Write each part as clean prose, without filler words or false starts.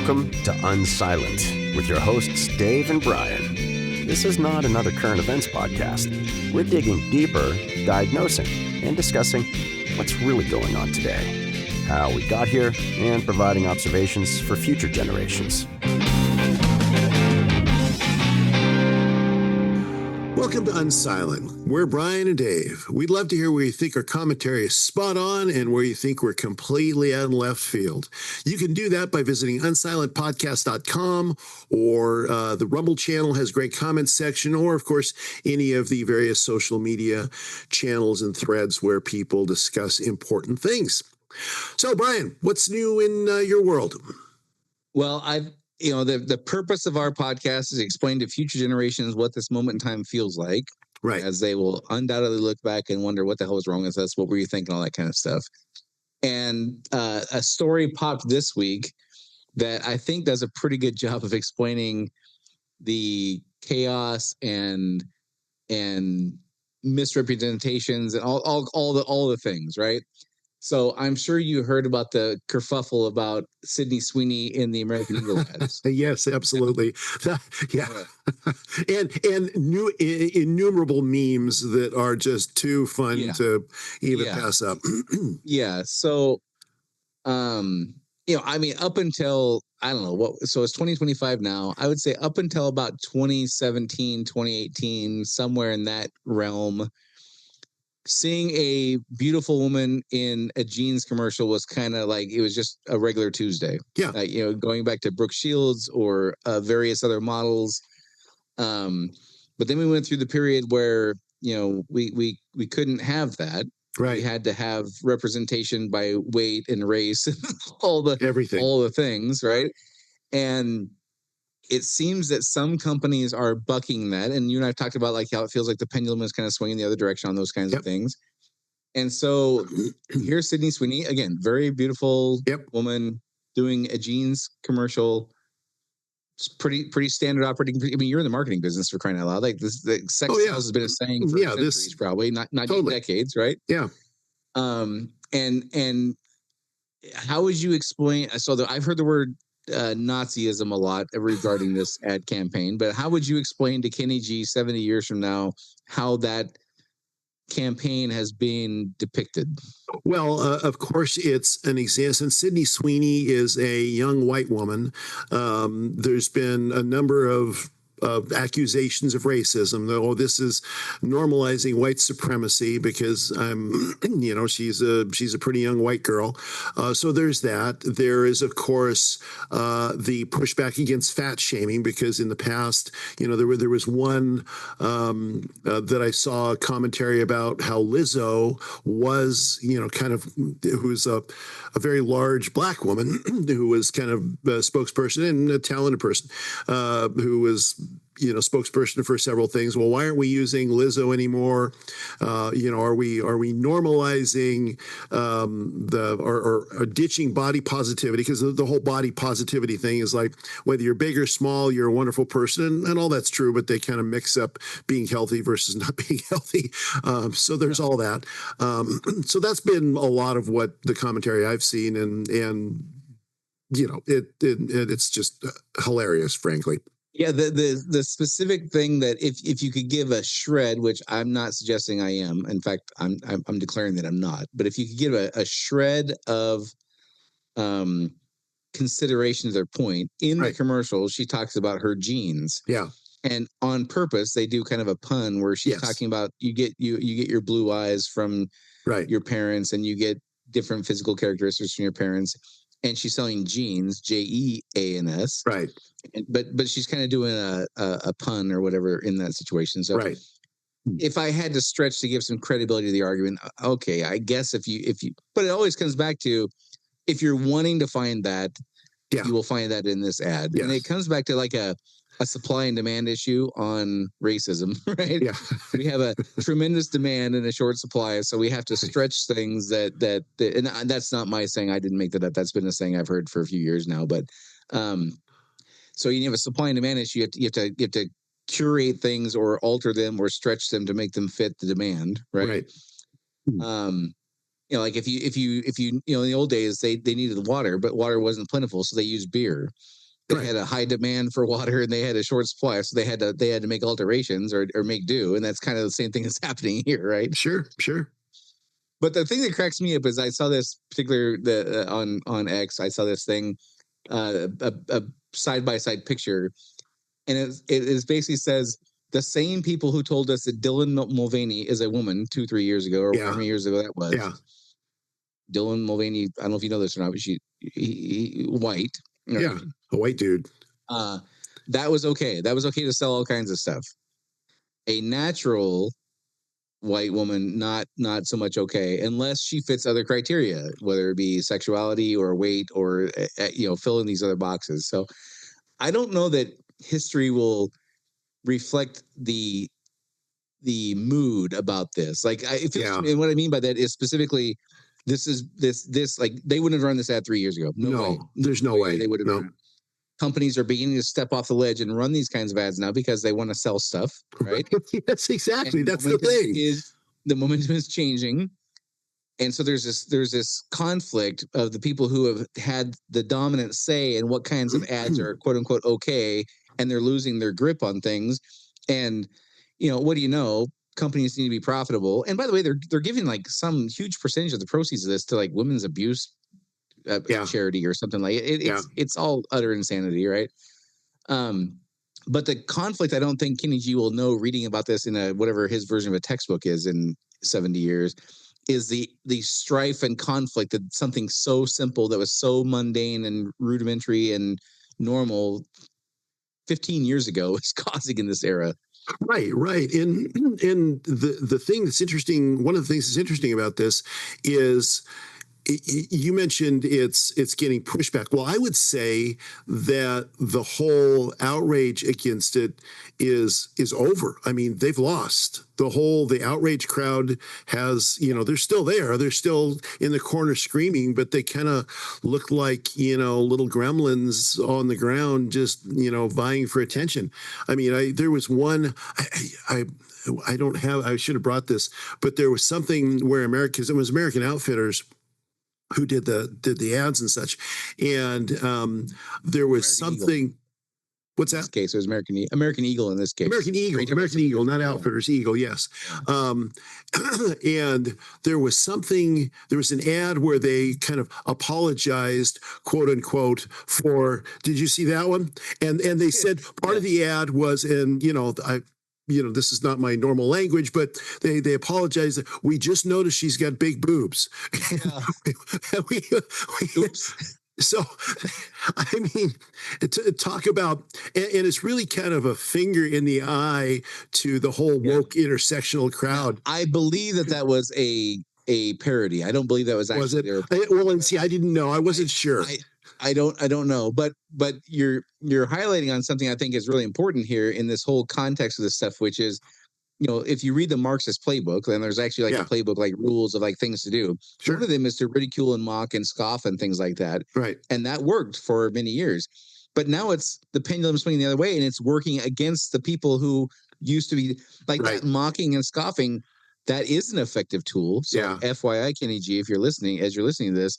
Welcome to Unsilent with your hosts Dave and Brian. This is not another current events podcast. We're digging deeper, diagnosing, and discussing what's really going on today, how we got here, and providing observations for future generations. Welcome to Unsilent. We're Brian and Dave. We'd love to hear where you think our commentary is spot on and where you think we're completely out in left field. You can do that by visiting unsilentpodcast.com, or the Rumble channel has a great comments section, or of course any of the various social media channels and threads where people discuss important things. So Brian, what's new in your world? Well, the purpose of our podcast is to explain to future generations what this moment in time feels like. Right. As they will undoubtedly look back and wonder what the hell was wrong with us, what were you thinking, all that kind of stuff. And a story popped this week that I think does a pretty good job of explaining the chaos and misrepresentations and all the things, right? So I'm sure you heard about the kerfuffle about Sydney Sweeney in the American Eagle ads. Yes, absolutely. Yeah. and innumerable memes that are just too fun to even pass up. Yeah. So, up until, I don't know so it's 2025 now. I would say up until about 2017, 2018, somewhere in that realm, seeing a beautiful woman in a jeans commercial was kind of like, it was just a regular Tuesday. Yeah. Going back to Brooke Shields or various other models. But then we went through the period where, we couldn't have that. Right. We had to have representation by weight and race, everything, all the things. Right. And it seems that some companies are bucking that. And you and I have talked about like how it feels like the pendulum is kind of swinging the other direction on those kinds of things. And so here's Sydney Sweeney, again, very beautiful woman doing a jeans commercial. It's pretty standard operating. I mean, you're in the marketing business, for crying out loud. Like this, the sex sales has been a saying for centuries, probably not totally. Decades, right? Yeah. And how would you explain? So I've heard the word Nazism a lot regarding this ad campaign, but how would you explain to Kenny G 70 years from now how that campaign has been depicted? Well, of course, it's an example. Since Sydney Sweeney is a young white woman, there's been a number of accusations of racism. Oh, this is normalizing white supremacy because she's a pretty young white girl. So there's that. There is, of course, the pushback against fat shaming, because in the past, there was one that I saw a commentary about how Lizzo was, who's a very large black woman who was kind of a spokesperson and a talented person who was spokesperson for several things. Well, why aren't we using Lizzo anymore? Are we normalizing or ditching body positivity? Because the whole body positivity thing is like, whether you're big or small, you're a wonderful person, and all that's true, but they kind of mix up being healthy versus not being healthy. So there's all that. So that's been a lot of what the commentary I've seen, and it's just hilarious, frankly. Yeah, the specific thing that if you could give a shred, which I'm not suggesting I am, in fact, I'm declaring that I'm not, but if you could give a shred of consideration to their point in the commercial, she talks about her jeans. Yeah. And on purpose, they do kind of a pun where she's talking about you get your blue eyes from your parents, and you get different physical characteristics from your parents. And she's selling jeans, Jeans, right? But she's kind of doing a pun or whatever in that situation. So, if I had to stretch to give some credibility to the argument, okay, I guess if you, but it always comes back to, if you're wanting to find that, you will find that in this ad, and it comes back to like a supply and demand issue on racism, right? Yeah. We have a tremendous demand and a short supply, so we have to stretch things that and that's not my saying. I didn't make that up. That's been a saying I've heard for a few years now. But so you have a supply and demand issue. You have to curate things or alter them or stretch them to make them fit the demand, right? like if you in the old days they needed water, but water wasn't plentiful, so they used beer. They had a high demand for water and they had a short supply, so they had to make alterations or make do, and that's kind of the same thing that's happening here, right? Sure. But the thing that cracks me up is I saw this particular on X. I saw this thing, a side by side picture, and it basically says the same people who told us that Dylan Mulvaney is a woman 2-3 years ago or how many years ago that was. Yeah. Dylan Mulvaney. I don't know if you know this or not, but he white. Yeah, a white dude. That was okay. That was okay to sell all kinds of stuff. A natural white woman, not so much okay, unless she fits other criteria, whether it be sexuality or weight or fill in these other boxes. So I don't know that history will reflect the mood about this. Like, and what I mean by that is specifically, this like they wouldn't have run this ad 3 years ago. No way. There's no way they would have. No. Companies are beginning to step off the ledge and run these kinds of ads now because they want to sell stuff, right? Yes, exactly. And that's the thing. The momentum is changing, and so there's this conflict of the people who have had the dominant say in what kinds of ads are quote unquote okay, and they're losing their grip on things. And what do you know? Companies need to be profitable. And by the way, they're giving like some huge percentage of the proceeds of this to like women's abuse charity or something like it. It's all utter insanity, right? But the conflict, I don't think Kenny G will know reading about this in whatever his version of a textbook is in 70 years, is the strife and conflict that something so simple that was so mundane and rudimentary and normal 15 years ago is causing in this era. Right. And the thing that's interesting, one of the things that's interesting about this is you mentioned it's getting pushback. Well, I would say that the whole outrage against it is over. I mean, they've lost. The outrage crowd has, they're still there. They're still in the corner screaming, but they kind of look like, little gremlins on the ground, just, vying for attention. I mean, there was one, I should have brought this, but there was something where it was American Outfitters who did the ads and such, and there was American something. Eagle. What's that? In this case, it was American Eagle. In this case, American Eagle, not Outfitters. Eagle, yes. And there was something. There was an ad where they kind of apologized, quote unquote, for. Did you see that one? And they said part of the ad was, and this is not my normal language, but they apologize. We just noticed she's got big boobs. So, I mean, talk about, and it's really kind of a finger in the eye to the whole woke intersectional crowd. I believe that was a parody. I don't believe that was actually. Was it? Well, and see, I didn't know. I wasn't sure. I don't know, but you're highlighting on something I think is really important here in this whole context of this stuff, which is, if you read the Marxist playbook, then there's actually a playbook, like rules of like things to do. Sure. One of them is to ridicule and mock and scoff and things like that. Right. And that worked for many years, but now it's the pendulum swinging the other way, and it's working against the people who used to be like that mocking and scoffing. That is an effective tool. So FYI, Kenny G, if you're listening, as you're listening to this,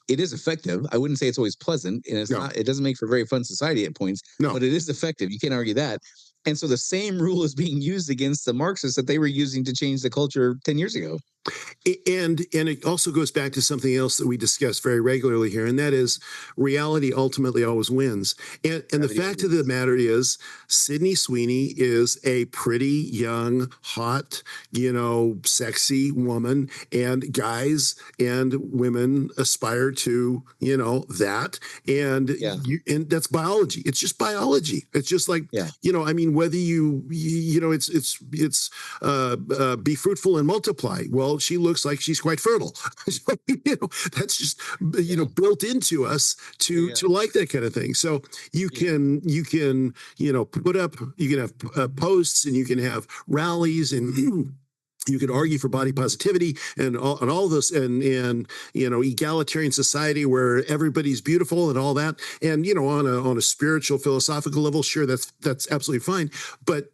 it is effective. I wouldn't say it's always pleasant, and it's not. It doesn't make for a very fun society at points. No. But it is effective. You can't argue that. And so the same rule is being used against the Marxists that they were using to change the culture 10 years ago. And it also goes back to something else that we discuss very regularly here, and that is reality ultimately always wins. And the fact of the matter is, Sydney Sweeney is a pretty young, hot, sexy woman, and guys and women aspire to, that. And and that's biology. It's just biology. It's just like, I mean, whether it's be fruitful and multiply. Well, she looks like she's quite fertile. So, that's just built into us to like that kind of thing. So you can put up, you can have posts, and you can have rallies, and you can argue for body positivity and all this, and egalitarian society where everybody's beautiful and all that. And on a spiritual, philosophical level, sure, that's absolutely fine. But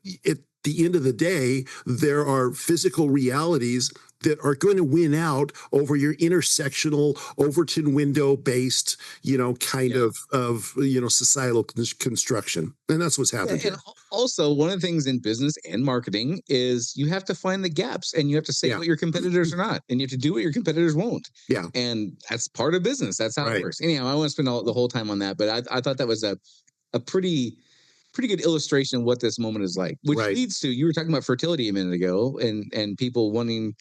the end of the day, there are physical realities that are going to win out over your intersectional Overton window based, kind of societal construction. And that's what's happened here. And also, one of the things in business and marketing is you have to find the gaps, and you have to say what your competitors are not, and you have to do what your competitors won't. Yeah. And that's part of business. That's how it works. Anyhow, I want to spend the whole time on that, but I thought that was a pretty good illustration of what this moment is like, which leads to, you were talking about fertility a minute ago, and people wanting,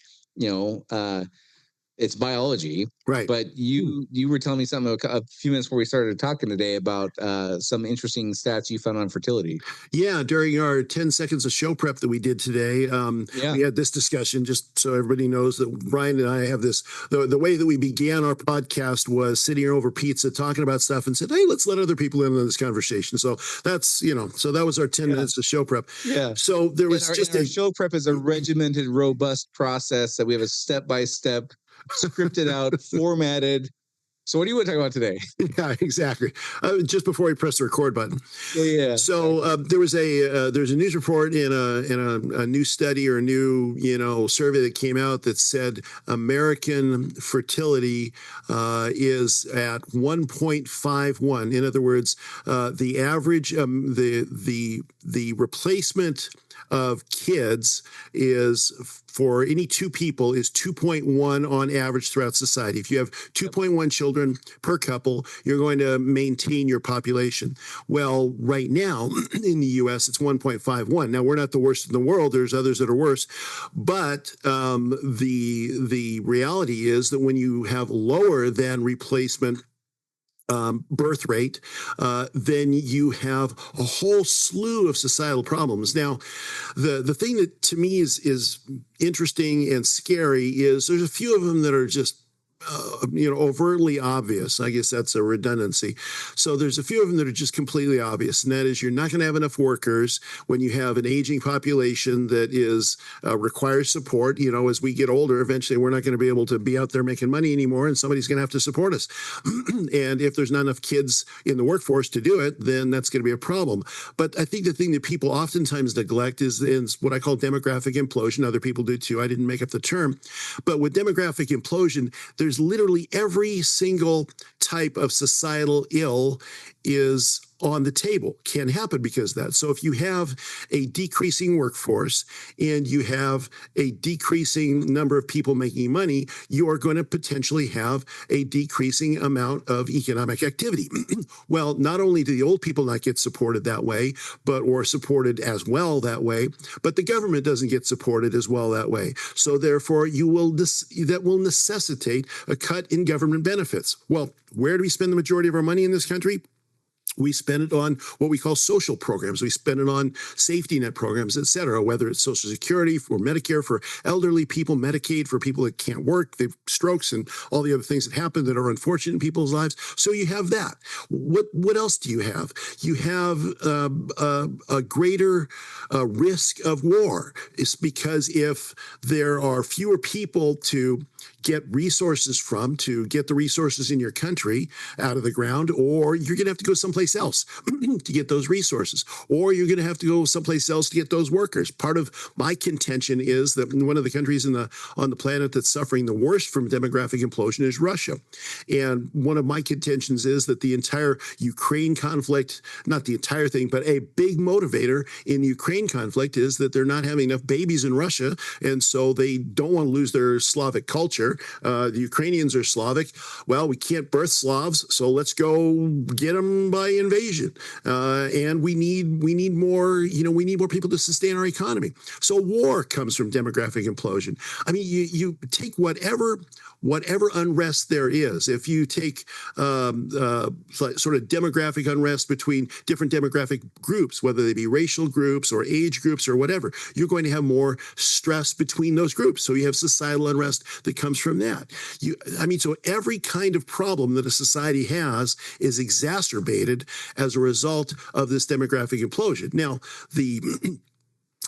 it's biology, right? But you were telling me something a few minutes before we started talking today about some interesting stats you found on fertility. Yeah, during our 10 seconds of show prep that we did today, we had this discussion, just so everybody knows that Brian and I have this, the way that we began our podcast was sitting over pizza, talking about stuff, and said, hey, let's let other people in on this conversation. So that's, so that was our 10 minutes of show prep. Yeah. So there was our show prep is a regimented, robust process that we have a step-by-step scripted out, formatted. So what do you want to talk about today? Yeah, exactly. Just before we press the record button. Yeah. So there's a news report in a new study or a new survey that came out that said American fertility is at 1.51. In other words, the average the replacement of kids is, for any two people, is 2.1 on average throughout society. If you have 2.1 children per couple, you're going to maintain your population. Well, right now in the U.S., it's 1.51. Now, we're not the worst in the world. There's others that are worse. But the reality is that when you have lower than replacement birth rate, then you have a whole slew of societal problems. Now, the thing that to me is interesting and scary is there's a few of them that are just overtly obvious. I guess that's a redundancy. So there's a few of them that are just completely obvious, and that is you're not going to have enough workers when you have an aging population that is requires support. As we get older, eventually we're not going to be able to be out there making money anymore, and somebody's going to have to support us. And if there's not enough kids in the workforce to do it, then that's going to be a problem. But I think the thing that people oftentimes neglect is what I call demographic implosion. Other people do too. I didn't make up the term. But with demographic implosion, there's literally every single type of societal ill is on the table, can happen because of that. So if you have a decreasing workforce and you have a decreasing number of people making money, you are going to potentially have a decreasing amount of economic activity. Well, not only do the old people not get supported that way, or supported as well that way, but the government doesn't get supported as well that way. So therefore, that will necessitate a cut in government benefits. Well, where do we spend the majority of our money in this country? We spend it on what we call social programs. We spend it on safety net programs, et cetera, whether it's Social Security or Medicare for elderly people, Medicaid for people that can't work, they've strokes and all the other things that happen that are unfortunate in people's lives. So you have that. What else do you have? You have a greater risk of war. It's because if there are fewer people to get resources from, to get the resources in your country out of the ground, or you're going to have to go someplace else to get those resources, or you're going to have to go someplace else to get those workers. Part of my contention is that one of the countries on the planet that's suffering the worst from demographic implosion is Russia. And one of my contentions is that the entire Ukraine conflict, not the entire thing, but a big motivator in the Ukraine conflict is that they're not having enough babies in Russia, and so they don't want to lose their Slavic culture. The Ukrainians are Slavic. Well, we can't birth Slavs, so let's go get them by invasion. And we need more. We need more people to sustain our economy. So war comes from demographic implosion. I mean, you take whatever unrest there is. If you take sort of demographic unrest between different demographic groups, whether they be racial groups or age groups or whatever, you're going to have more stress between those groups. So you have societal unrest that comes from that. So every kind of problem that a society has is exacerbated as a result of this demographic implosion. Now,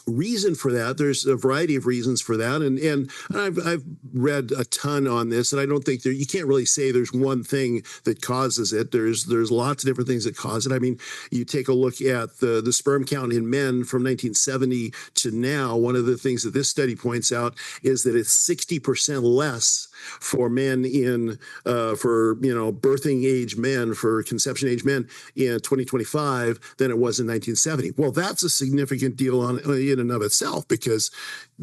reason for that. There's a variety of reasons for that, and I've read a ton on this, and I don't think you can't really say there's one thing that causes it. There's lots of different things that cause it. I mean, you take a look at the sperm count in men from 1970 to now. One of the things that this study points out is that it's 60% less for men for birthing age men, for conception age men in 2025 than it was in 1970. Well, that's a significant deal in and of itself, because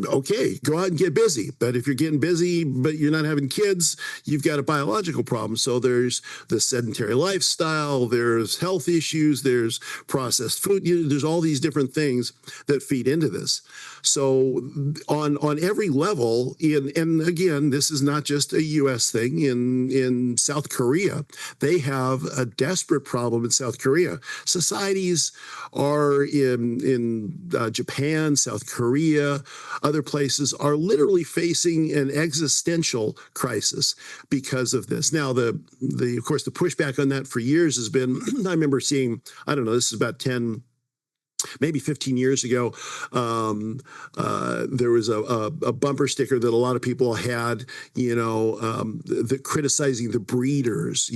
okay, go out and get busy. But if you're getting busy, but you're not having kids, you've got a biological problem. So there's the sedentary lifestyle, there's health issues, there's processed food, there's all these different things that feed into this. So on every level, and again, this is not just a U.S. thing. In South Korea, they have a desperate problem in South Korea. Societies are in Japan, South Korea, other places are literally facing an existential crisis because of this. Now, of course, the pushback on that for years has been, I remember seeing, I don't know, this is about 10, maybe 15 years ago, there was a bumper sticker that a lot of people had, criticizing the breeders,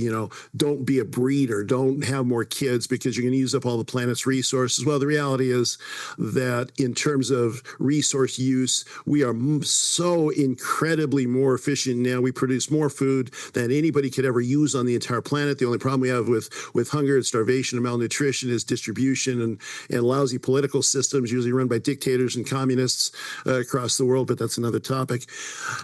don't be a breeder, don't have more kids because you're going to use up all the planet's resources. Well, the reality is that in terms of resource use, we are so incredibly more efficient now. We produce more food than anybody could ever use on the entire planet. The only problem we have with hunger and starvation and malnutrition is distribution and lousy political systems, usually run by dictators and communists across the world, but that's another topic.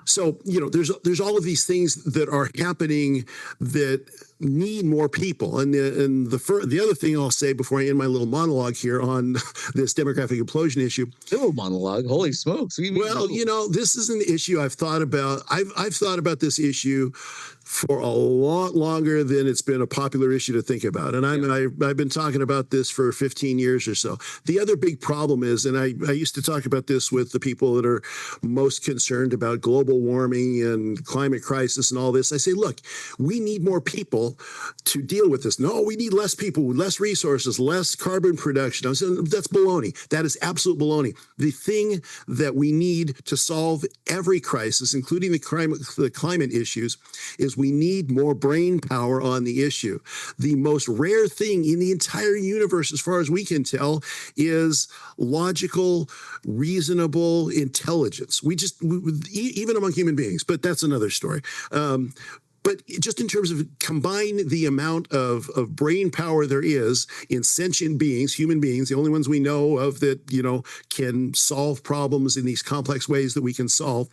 So, there's all of these things that are happening that need more people. And the other thing I'll say before I end my little monologue here on this demographic implosion issue. Little monologue, holy smokes! Well, this is an issue I've thought about. I've thought about this issue for a lot longer than it's been a popular issue to think about. And I've been talking about this for 15 years or so. The other big problem is, and I used to talk about this with the people that are most concerned about global warming and climate crisis and all this. I say, look, we need more people to deal with this. No, we need less people, less resources, less carbon production. That's baloney. That is absolute baloney. The thing that we need to solve every crisis, including the climate issues, is we need more brain power on the issue. The most rare thing in the entire universe, as far as we can tell, is logical, reasonable intelligence. Even among human beings, but that's another story. But just in terms of combine the amount of brain power there is in sentient beings, human beings, the only ones we know of that, can solve problems in these complex ways that we can solve.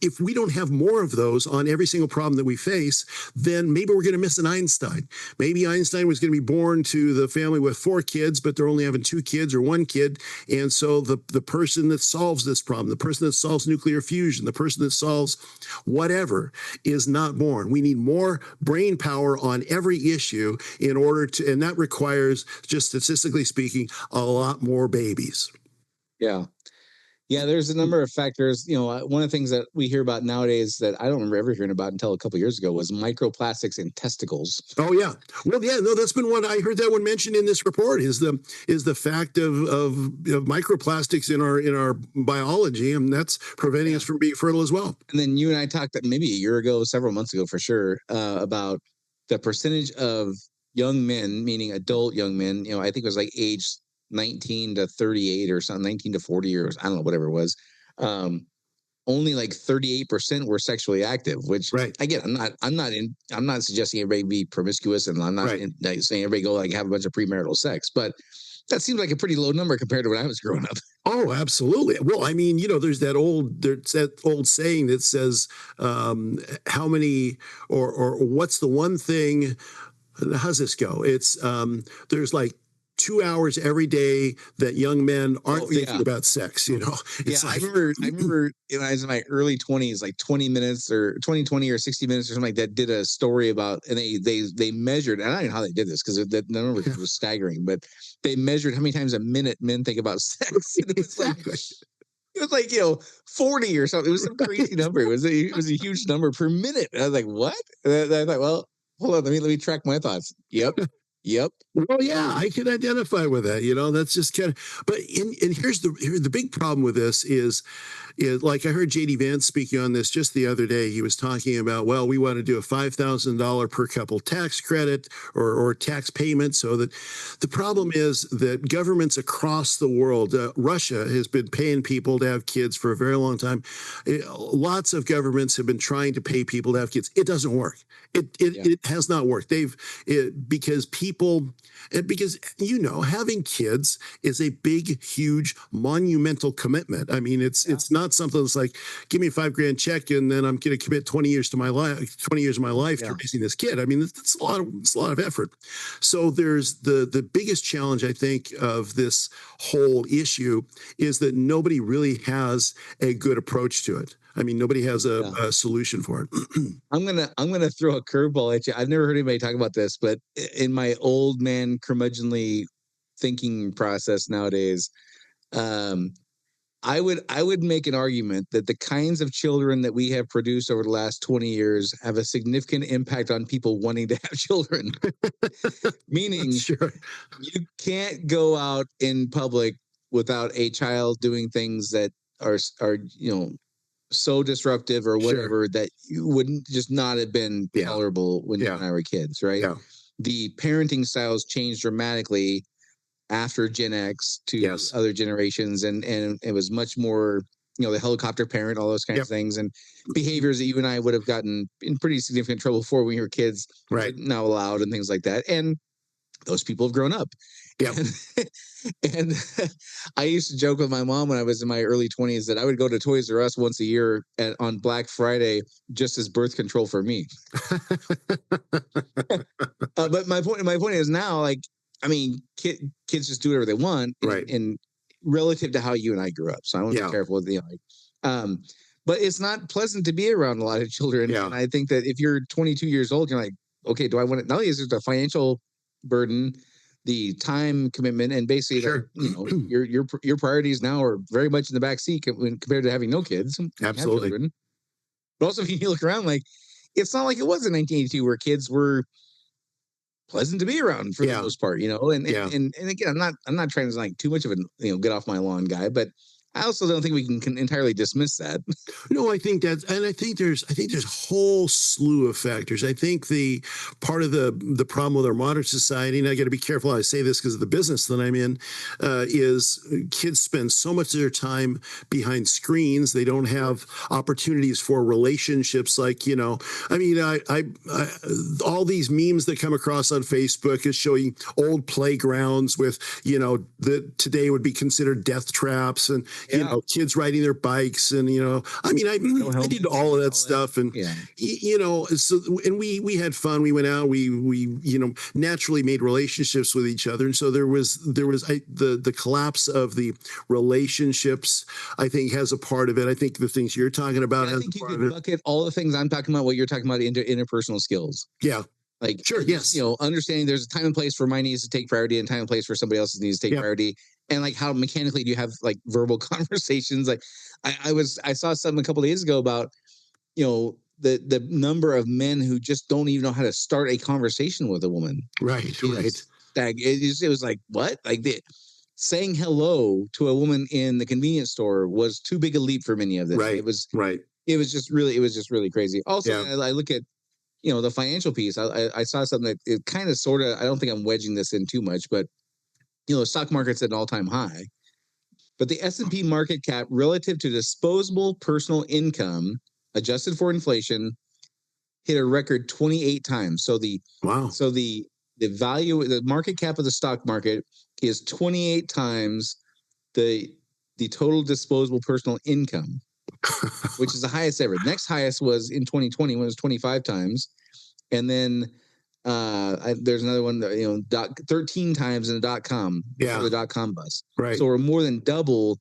If we don't have more of those on every single problem that we face, then maybe we're going to miss an Einstein. Maybe Einstein was going to be born to the family with 4 kids, but they're only having 2 kids or 1 kid. And so the person that solves this problem, the person that solves nuclear fusion, the person that solves whatever is not born. We need more brain power on every issue in order to, and that requires, just statistically speaking, a lot more babies. Yeah. Yeah, there's a number of factors. One of the things that we hear about nowadays that I don't remember ever hearing about until a couple of years ago was microplastics in testicles. Oh yeah, well yeah, no, that's been one I heard that one mentioned in this report. Is the fact of microplastics in our biology, and that's preventing us from being fertile as well. And then you and I talked maybe a year ago, several months ago for sure, about the percentage of young men, meaning adult young men. I think it was like age 19 to 38 or something, 19 to 40 or I don't know, whatever it was. Only like 38% were sexually active, which right. Again, I'm not suggesting everybody be promiscuous, and I'm not saying everybody go like have a bunch of premarital sex, but that seems like a pretty low number compared to when I was growing up. Oh, absolutely. Well, I mean, there's that old saying that says, how many or what's the one thing, how's this go? It's there's like 2 hours every day that young men aren't thinking about sex, It's I remember when I was in my early 20s, like 20 minutes or 20 or 60 minutes or something like that, did a story about, and they measured, and I don't know how they did this because the number was staggering, but they measured how many times a minute men think about sex. And it was like 40 or something. It was some crazy number. It was a huge number per minute. And I was like, what? And I thought, well, hold on, let me track my thoughts. Yep. Yep. Well, yeah, I can identify with that. That's just kind of. But here's the big problem with this is like I heard JD Vance speaking on this just the other day. He was talking about, well, we want to do a $5,000 per couple tax credit or tax payment. So that the problem is that governments across the world, Russia has been paying people to have kids for a very long time. Lots of governments have been trying to pay people to have kids. It doesn't work. It has not worked. Because people. And because, having kids is a big, huge, monumental commitment. I mean, it's not something that's like, give me a $5,000 check and then I'm going to commit 20 years of my life to raising this kid. I mean, it's a lot of effort. So there's the biggest challenge, I think, of this whole issue is that nobody really has a good approach to it. I mean, nobody has a solution for it. I'm gonna throw a curveball at you. I've never heard anybody talk about this, but in my old man curmudgeonly thinking process nowadays, I would make an argument that the kinds of children that we have produced over the last 20 years have a significant impact on people wanting to have children. Meaning, sure. You can't go out in public without a child doing things that are so disruptive or whatever that you wouldn't just not have been tolerable when you and I were kids, right? Yeah. The parenting styles changed dramatically after Gen X to other generations, and it was much more, the helicopter parent, all those kinds of things, and behaviors that you and I would have gotten in pretty significant trouble for when we were kids, right? Now allowed and things like that, and those people have grown up. Yeah. And I used to joke with my mom when I was in my early 20s that I would go to Toys R Us once a year on Black Friday just as birth control for me. But my point is now, like, I mean, kids just do whatever they want, right? And relative to how you and I grew up, so I want to be careful with but it's not pleasant to be around a lot of children. Yeah. And I think that if you're 22 years old, you're like, okay, do I want it? Not only is it a financial burden, the time commitment, and basically, your priorities now are very much in the back seat compared to having no kids. Absolutely. But also, if you look around, like, it's not like it was in 1982 where kids were pleasant to be around for the most part, And again, I'm not trying to like too much of a get off my lawn guy, but I also don't think we can entirely dismiss that. No, I think there's a whole slew of factors. I think the part of the problem with our modern society, and I got to be careful how I say this because of the business that I'm in, is kids spend so much of their time behind screens. They don't have opportunities for relationships. Like, I mean, I all these memes that come across on Facebook is showing old playgrounds with, that today would be considered death traps, and kids riding their bikes, and I mean, I did all of that stuff, and so, and we had fun. We went out, we naturally made relationships with each other, and so there was the collapse of the relationships, I think, has a part of it. I think the things you're talking about, I think you could bucket all the things I'm talking about, what you're talking about, into interpersonal skills. Yeah. Like, sure, yes, understanding there's a time and place for my needs to take priority and time and place for somebody else's needs to take priority, and like how mechanically do you have like verbal conversations. Like, I saw something a couple of days ago about the number of men who just don't even know how to start a conversation with a woman. Right. It was like, what? Like, saying hello to a woman in the convenience store was too big a leap for many of them. Right. It was just really crazy. Also, I look at the financial piece. I saw something that it kind of sort of, I don't think I'm wedging this in too much, but the stock market's at an all-time high, but the S&P market cap relative to disposable personal income adjusted for inflation hit a record 28 times. So the value, the market cap of the stock market is 28 times the total disposable personal income, which is the highest ever. Next highest was in 2020 when it was 25 times. And then there's another one that 13 times in the .com before the .com bust. Right. So we're more than double.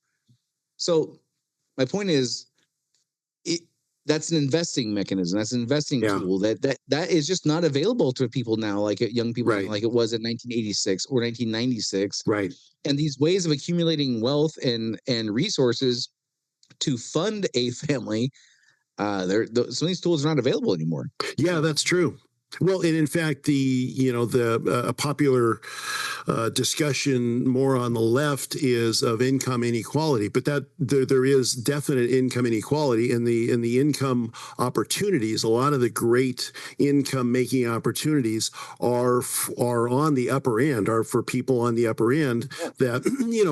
So my point is, that's an investing mechanism. That's an investing tool that is just not available to people now, like young people, like it was in 1986 or 1996. Right. And these ways of accumulating wealth and resources to fund a family, some of these tools are not available anymore. Yeah, that's true. Well, and in fact, a popular discussion more on the left is of income inequality, but that there is definite income inequality in the income opportunities. A lot of the great income making opportunities are on the upper end, are for people on the upper end. That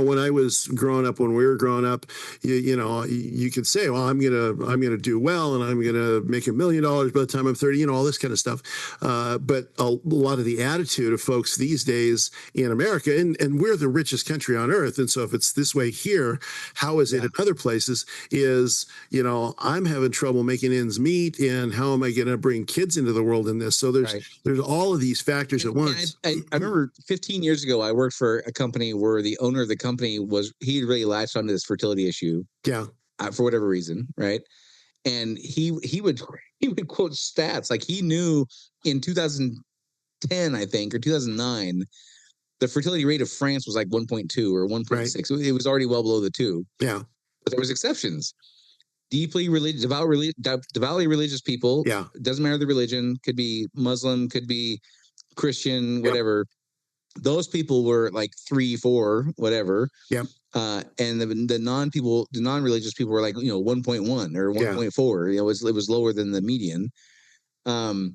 when I was growing up, when we were growing up, you could say, well, I'm gonna do well, and I'm gonna make $1 million by the time I'm 30. All this kind of stuff. But a lot of the attitude of folks these days in America, and we're the richest country on earth, and so if it's this way here, how is it in other places? Is I'm having trouble making ends meet, and how am I going to bring kids into the world in this? So there's all of these factors at once. I remember 15 years ago, I worked for a company where the owner of the company he really latched onto this fertility issue. Yeah. For whatever reason, right? And he would quote stats like he knew in 2010, I think, or 2009, the fertility rate of France was like 1.2 or 1.6. Right. It was already well below the 2. Yeah. But there was exceptions. Deeply religious, devoutly religious people. Yeah. Doesn't matter the religion. Could be Muslim, could be Christian, whatever. Yep. Those people were like 3, 4, whatever. Yeah. And the non-religious people were like 1.1 or 1.4. It was lower than the median. And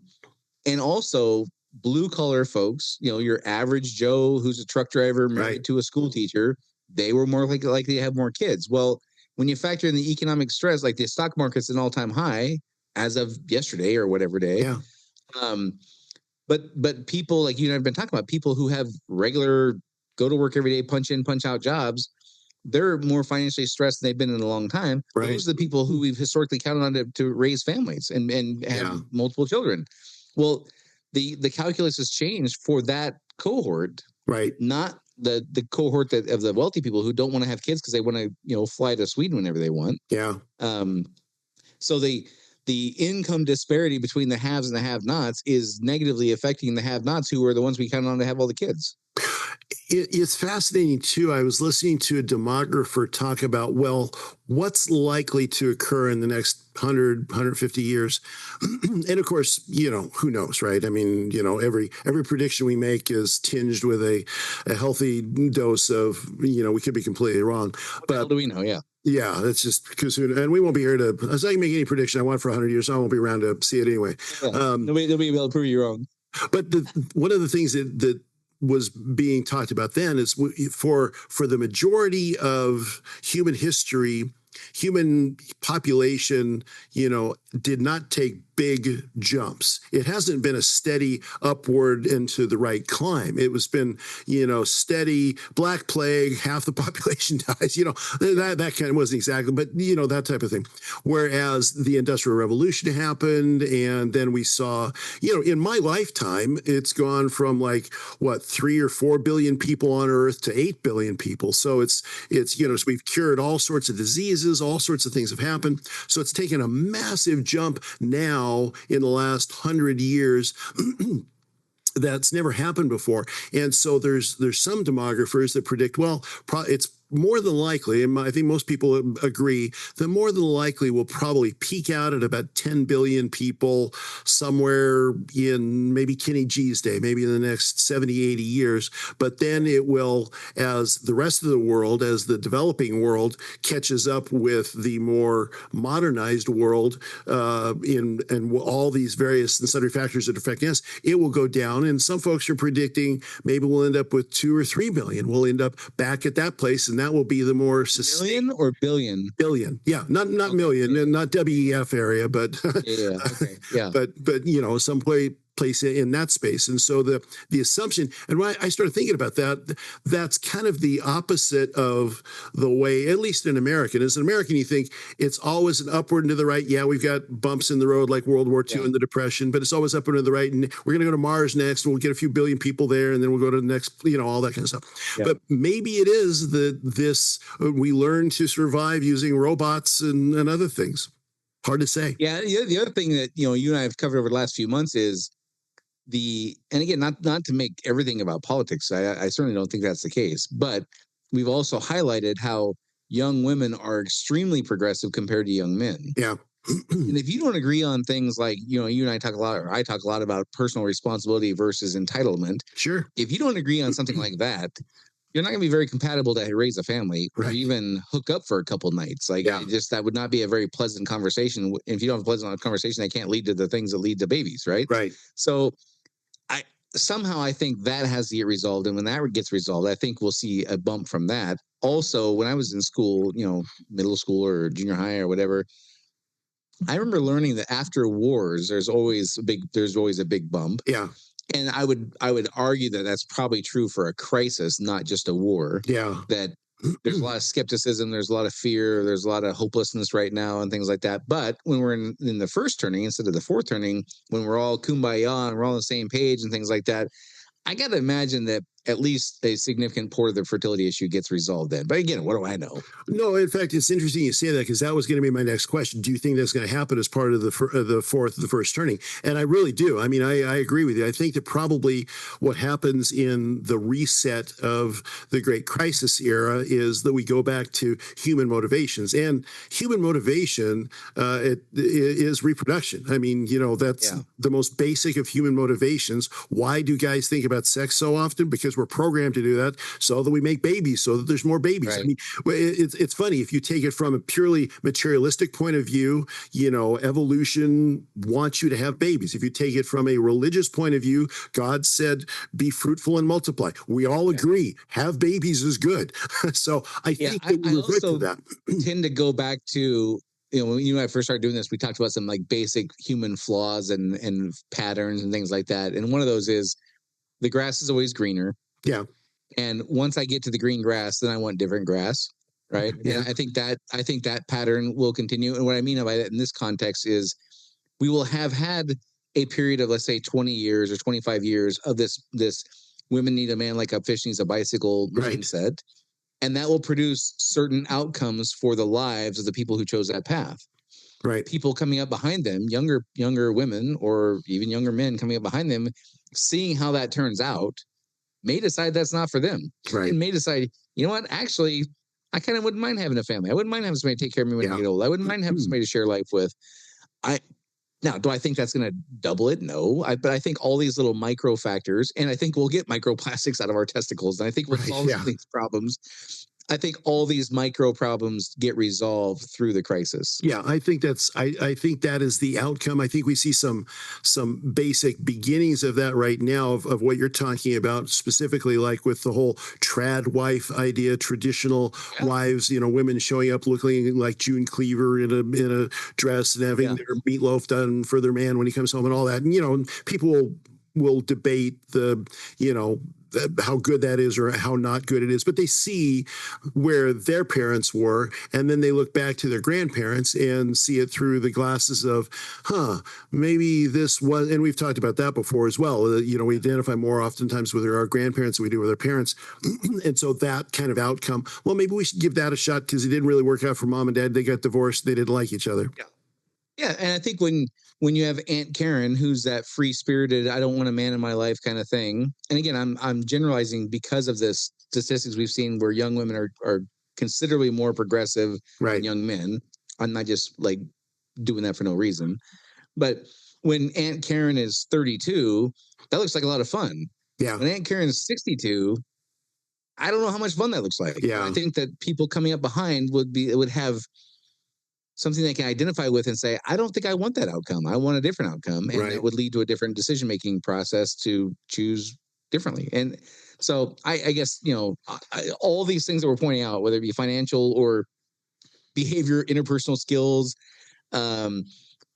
also blue collar folks, your average Joe who's a truck driver married to a school teacher, they were more likely to have more kids. Well, when you factor in the economic stress, like the stock market's an all-time high as of yesterday or whatever day. Yeah. But people like you and I've been talking about, people who have regular go to work every day, punch in, punch out jobs, they're more financially stressed than they've been in a long time. Right. Those are the people who we've historically counted on to raise families and have multiple children. Well, the calculus has changed for that cohort, right? Not the cohort of the wealthy people who don't want to have kids because they want to fly to Sweden whenever they want. Yeah. So the income disparity between the haves and the have-nots is negatively affecting the have-nots, who are the ones we count on to have all the kids. It's fascinating, too. I was listening to a demographer talk about, well, what's likely to occur in the next 100, 150 years. And of course, who knows, right? I mean, every prediction we make is tinged with a healthy dose of, we could be completely wrong. What the hell do we know? Yeah. Yeah, that's just because, and we won't be here to, as I can make any prediction I want for 100 years, I won't be around to see it anyway. Yeah. Nobody will be able to prove you wrong. But one of the things that was being talked about then is for the majority of human history, human population, did not take big jumps. It hasn't been a steady upward into the right climb. It was been, steady Black Plague, half the population dies, that kind of wasn't exactly, but that type of thing. Whereas the Industrial Revolution happened, and then we saw, in my lifetime, it's gone from 3 or 4 billion people on Earth to 8 billion people. So it's so we've cured all sorts of diseases, all sorts of things have happened. So it's taken a massive jump now in the last 100 years that's never happened before. And so there's some demographers that predict, well, it's more than likely, and I think most people agree, that more than likely will probably peak out at about 10 billion people somewhere in maybe Kenny G's day, maybe in the next 70, 80 years. But then it will, as the rest of the world, as the developing world catches up with the more modernized world and all these various and sundry factors that affect us, it will go down. And some folks are predicting maybe we'll end up with 2 or 3 billion. We'll end up back at that place, and that will be the more million or billion. Billion, yeah, not okay. Million, not WEF area, but but some place in that space. And so the assumption, and when I started thinking about that, that's kind of the opposite of the way, at least in American. As an American, you think it's always an upward and to the right. Yeah, we've got bumps in the road like World War II and the Depression, but it's always upward and to the right. And we're going to go to Mars next, and we'll get a few billion people there, and then we'll go to the next, all that kind of stuff. Yeah. But maybe it is we learn to survive using robots and other things. Hard to say. Yeah. The other thing that, you and I have covered over the last few months is and again, not to make everything about politics. I certainly don't think that's the case, but we've also highlighted how young women are extremely progressive compared to young men. Yeah. And if you don't agree on things like, you and I talk a lot, or I talk a lot about personal responsibility versus entitlement. Sure. If you don't agree on something like that, you're not going to be very compatible to raise a family or even hook up for a couple nights. Like, that would not be a very pleasant conversation. If you don't have a pleasant conversation, that can't lead to the things that lead to babies, right? Right. So I think that has to get resolved. And when that gets resolved, I think we'll see a bump from that. Also, when I was in school, middle school or junior high or whatever, I remember learning that after wars, there's always a big bump. Yeah. And I would argue that that's probably true for a crisis, not just a war. Yeah. That there's a lot of skepticism, there's a lot of fear, there's a lot of hopelessness right now and things like that. But when we're in the first turning instead of the fourth turning, when we're all kumbaya and we're all on the same page and things like that, I got to imagine that at least a significant part of the fertility issue gets resolved then. But again, what do I know? No, in fact, it's interesting you say that, because that was going to be my next question. Do you think that's going to happen as part of the first turning? And I really do. I mean, I agree with you. I think that probably what happens in the reset of the Great Crisis era is that we go back to human motivations, and human motivation it is reproduction. I mean, that's the most basic of human motivations. Why do guys think about sex so often? Because we're programmed to do that so that we make babies, so that there's more babies. Right. I mean, it's funny if you take it from a purely materialistic point of view. Evolution wants you to have babies. If you take it from a religious point of view, God said, "Be fruitful and multiply." We all agree, have babies is good. So I think that we revert to that. Tend to go back to, when you and I first started doing this, we talked about some like basic human flaws and patterns and things like that. And one of those is the grass is always greener. Yeah. And once I get to the green grass, then I want different grass. Right. Yeah. And I think that pattern will continue. And what I mean by that in this context is we will have had a period of, let's say, 20 years or 25 years of this women need a man like a fish needs a bicycle mindset. And that will produce certain outcomes for the lives of the people who chose that path. Right. People coming up behind them, younger women or even younger men coming up behind them, seeing how that turns out, may decide that's not for them. Right. And may decide, you know what, actually, I kind of wouldn't mind having a family. I wouldn't mind having somebody to take care of me when I get old. I wouldn't mind having somebody to share life with. Now, do I think that's going to double it? No. But I think all these little micro factors, and I think we'll get microplastics out of our testicles, and I think we'll solve these problems. I think all these micro problems get resolved through the crisis. Yeah, I think I think that is the outcome. I think we see some basic beginnings of that right now of what you're talking about, specifically like with the whole trad wife idea, traditional wives, women showing up looking like June Cleaver in a dress and having their meatloaf done for their man when he comes home and all that. And people will debate how good that is or how not good it is, but they see where their parents were, and then they look back to their grandparents and see it through the glasses of, maybe this was, and we've talked about that before as well. We identify more oftentimes with our grandparents than we do with our parents. And so that kind of outcome, well, maybe we should give that a shot because it didn't really work out for mom and dad. They got divorced. They didn't like each other. Yeah. And I think when you have Aunt Karen, who's that free-spirited, I don't want a man in my life kind of thing. And again, I'm generalizing because of the statistics we've seen where young women are considerably more progressive than young men. I'm not just like doing that for no reason. But when Aunt Karen is 32, that looks like a lot of fun. Yeah. When Aunt Karen is 62, I don't know how much fun that looks like. Yeah. I think that people coming up behind would have something they can identify with and say, I don't think I want that outcome. I want a different outcome. And that would lead to a different decision-making process to choose differently. And so I guess, all these things that we're pointing out, whether it be financial or behavior, interpersonal skills,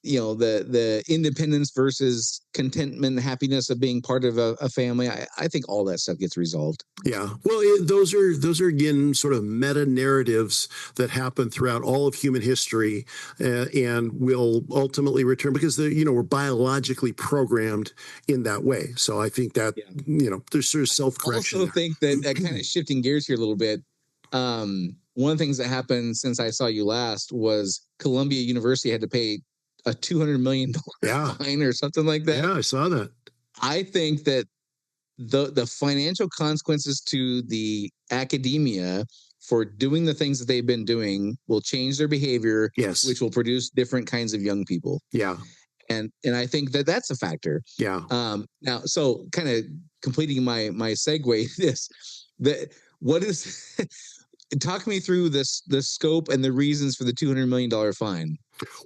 the independence versus contentment, happiness of being part of a family. I think all that stuff gets resolved. Yeah. Well, those are again sort of meta narratives that happen throughout all of human history, and will ultimately return because we're biologically programmed in that way. So I think that there's sort of self-correction. I also think that kind of shifting gears here a little bit. One of the things that happened since I saw you last was Columbia University had to pay a $200 million fine or something like that. Yeah, I saw that. I think that the financial consequences to the academia for doing the things that they've been doing will change their behavior, Yes. which will produce different kinds of young people. Yeah. And I think that that's a factor. Yeah. Now, so kind of completing my segue, what is talk me through the scope and the reasons for the $200 million fine.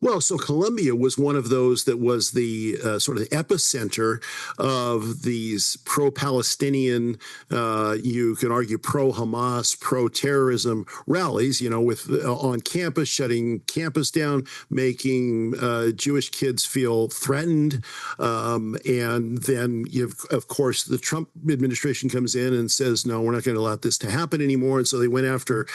Well, so Colombia was one of those that was the sort of epicenter of these pro-Palestinian, you can argue pro-Hamas, pro-terrorism rallies, with on campus, shutting campus down, making Jewish kids feel threatened. And then, of course, the Trump administration comes in and says, no, we're not going to allow this to happen anymore. And so they went after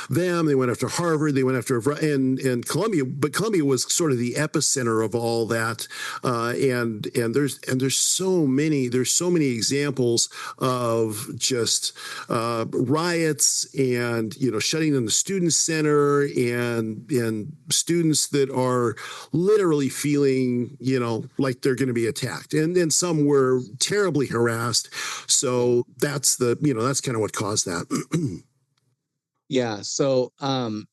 them. They went after Harvard. They went after and Columbia, but Columbia was sort of the epicenter of all that, and there's so many examples of just riots and shutting down the student center and students that are literally feeling like they're going to be attacked, and some were terribly harassed. So that's that's kind of what caused that. Yeah. So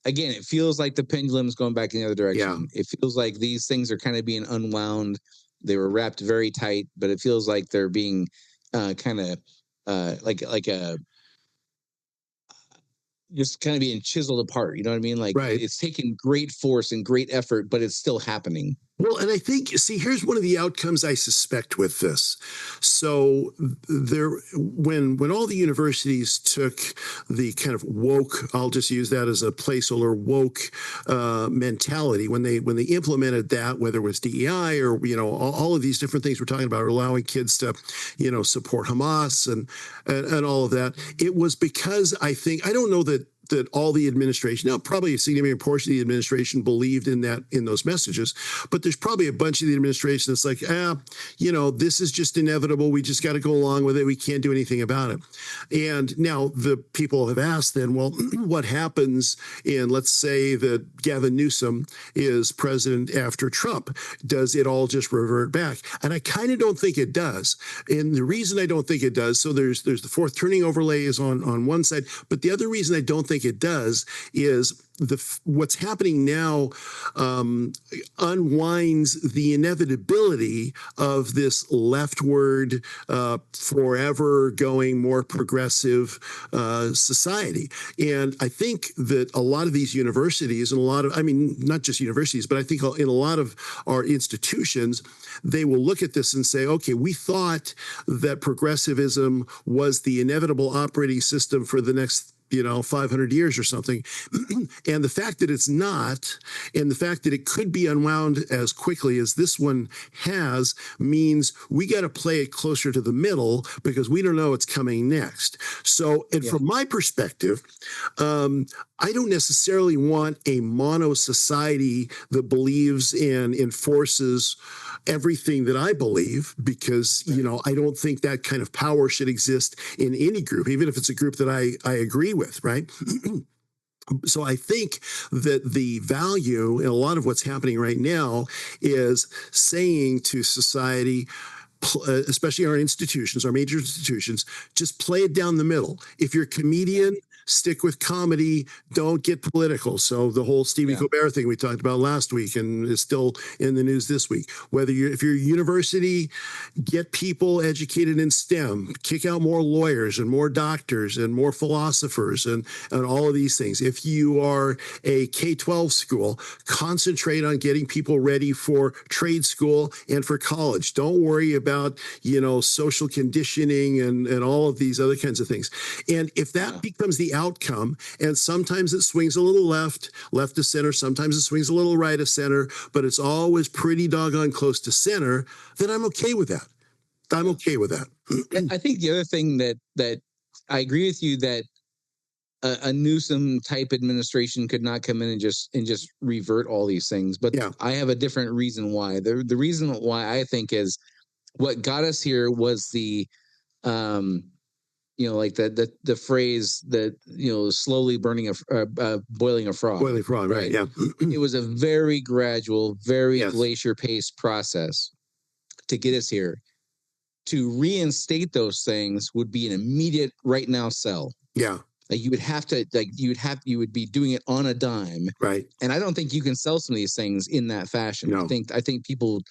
again, it feels like the pendulum's going back in the other direction. Yeah. It feels like these things are kind of being unwound. They were wrapped very tight, but it feels like they're being kind of like a just kind of being chiseled apart. You know what I mean? Like Right. It's taking great force and great effort, but it's still happening. Well, and I think, here's one of the outcomes I suspect with this. So when all the universities took the kind of woke, I'll just use that as a placeholder, woke mentality, when they implemented that, whether it was DEI or all of these different things we're talking about, allowing kids to support Hamas and all of that, it was because I don't know that all the administration, now probably a significant portion of the administration believed in those messages, but there's probably a bunch of the administration that's like, this is just inevitable. We just got to go along with it. We can't do anything about it. And now the people have asked then, well, what happens in, let's say that Gavin Newsom is president after Trump? Does it all just revert back? And I kind of don't think it does. And the reason I don't think it does, so there's the fourth turning overlay is on one side, but the other reason I don't think it does is what's happening now unwinds the inevitability of this leftward, forever going more progressive society. And I think that a lot of these universities and not just universities, but I think in a lot of our institutions, they will look at this and say, okay, we thought that progressivism was the inevitable operating system for the next 500 years or something. And the fact that it's not, and the fact that it could be unwound as quickly as this one has, means we got to play it closer to the middle because we don't know what's coming next. So, and from my perspective, I don't necessarily want a mono society that believes and enforces everything that I believe, because, I don't think that kind of power should exist in any group, even if it's a group that I agree with, right? So I think that the value in a lot of what's happening right now is saying to society, especially our institutions, our major institutions, just play it down the middle. If you're a comedian, stick with comedy, don't get political. So the whole Stephen Colbert thing we talked about last week and is still in the news this week. If you're a university, get people educated in STEM, kick out more lawyers and more doctors and more philosophers and all of these things. If you are a K-12 school, concentrate on getting people ready for trade school and for college. Don't worry about, social conditioning and all of these other kinds of things. And if that becomes the outcome, and sometimes it swings a little left to center, sometimes it swings a little right of center, but it's always pretty doggone close to center, then I'm okay with that. I'm okay with that. I think the other thing that I agree with you that a Newsom type administration could not come in and just revert all these things. But I have a different reason why. The reason why I think is what got us here was the like the phrase that slowly boiling a frog. Boiling frog, right? Yeah. It was a very gradual, very glacier paced process to get us here. To reinstate those things would be an immediate right now sell. Yeah. Like you would have to, like you would be doing it on a dime. Right. And I don't think you can sell some of these things in that fashion. No. I think people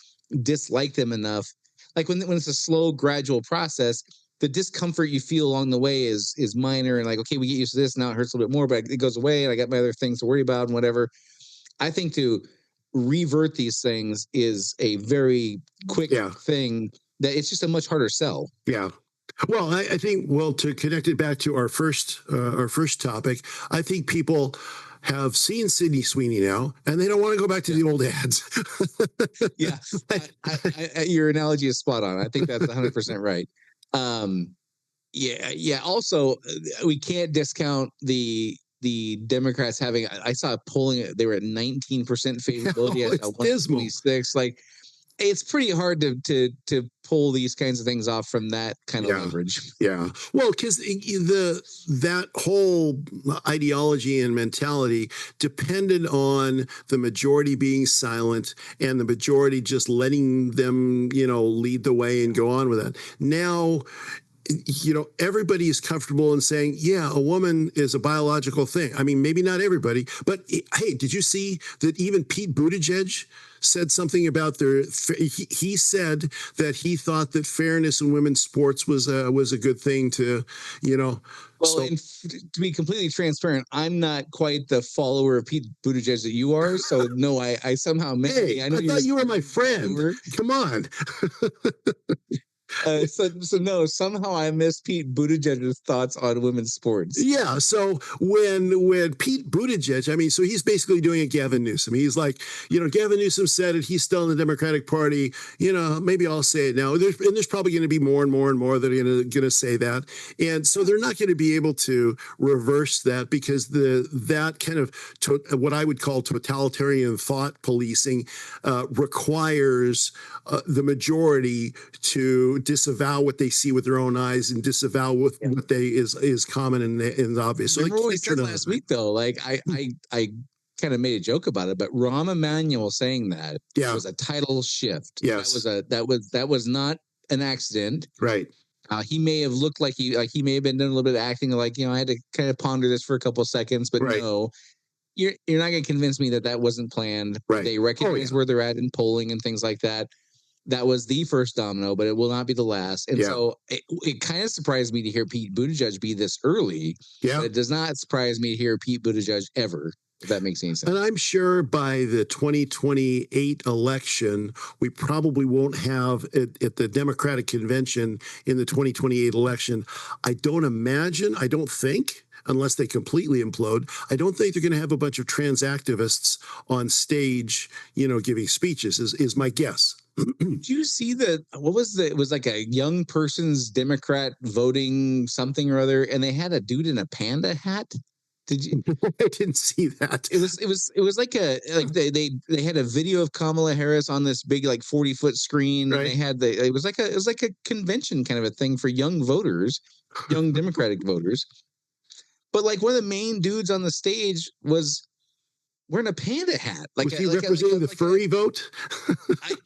dislike them enough. Like when it's a slow, gradual process, the discomfort you feel along the way is minor, and like, okay, we get used to this. Now it hurts a little bit more, but it goes away, and I got my other things to worry about and whatever. I think to revert these things is a very quick thing that it's just a much harder sell. Yeah. Well, I think, well, to connect it back to our first topic, I think people have seen Sydney Sweeney now, and they don't want to go back to the old ads. Yeah, your analogy is spot on. I think that's 100% right. Yeah. Also, we can't discount the Democrats having. I saw polling; they were at 19% favorability at 126. Like, it's pretty hard to pull these kinds of things off from that kind of leverage. Yeah. Well, because that whole ideology and mentality depended on the majority being silent and the majority just letting them, lead the way and go on with it. Now, everybody is comfortable in saying, yeah, a woman is a biological thing. I mean, maybe not everybody, but hey, did you see that even Pete Buttigieg said something about he said that he thought that fairness in women's sports was a good thing to, Well, to be completely transparent, I'm not quite the follower of Pete Buttigieg that you are. So no, I somehow Hey, I thought you were my friend. Follower. Come on. So no, somehow I missed Pete Buttigieg's thoughts on women's sports. Yeah. So when Pete Buttigieg, I mean, so he's basically doing a Gavin Newsom. He's like, Gavin Newsom said it. He's still in the Democratic Party. Maybe I'll say it now. There's probably going to be more and more and more that are going to say that. And so they're not going to be able to reverse that because that kind of what I would call totalitarian thought policing requires the majority to disavow what they see with their own eyes and disavow what they is common and obvious. So remember what we said last week, though. Like I kind of made a joke about it, but Rahm Emanuel saying that was a title shift. Yes, that was not an accident. Right. He may have looked like he may have been doing a little bit of acting, like I had to kind of ponder this for a couple of seconds, but no. You're not going to convince me that wasn't planned. Right. They recognize where they're at in polling and things like that. That was the first domino, but it will not be the last. And so it kind of surprised me to hear Pete Buttigieg be this early. Yeah. But it does not surprise me to hear Pete Buttigieg ever, if that makes any sense. And I'm sure by the 2028 election, we probably won't have at the Democratic convention in the 2028 election. I don't think, unless they completely implode, I don't think they're going to have a bunch of trans activists on stage, giving speeches is my guess. Did you see it was like a young person's Democrat voting something or other, and they had a dude in a panda hat? Did you? I didn't see that. It was like they had a video of Kamala Harris on this big 40-foot screen, and they had it was like a convention kind of a thing for young voters, young Democratic voters. But one of the main dudes on the stage was wearing a panda hat. Was he representing the furry vote?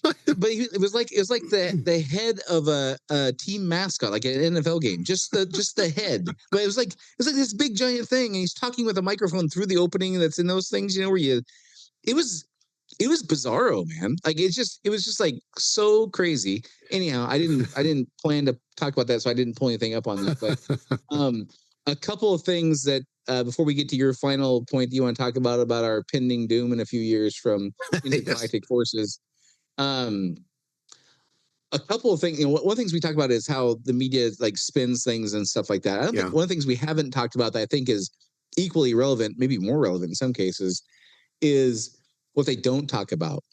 But it was like the head of a team mascot, like an NFL game, just the head. But it was like this big giant thing, and he's talking with a microphone through the opening that's in those things, where it was bizarro, man. It was just so crazy. Anyhow, I didn't plan to talk about that, so I didn't pull anything up on that. But a couple of things that before we get to your final point that you want to talk about our pending doom in a few years from intergalactic forces. A couple of things. One of the things we talk about is how the media spins things and stuff like that. I don't think one of the things we haven't talked about that I think is equally relevant, maybe more relevant in some cases, is what they don't talk about.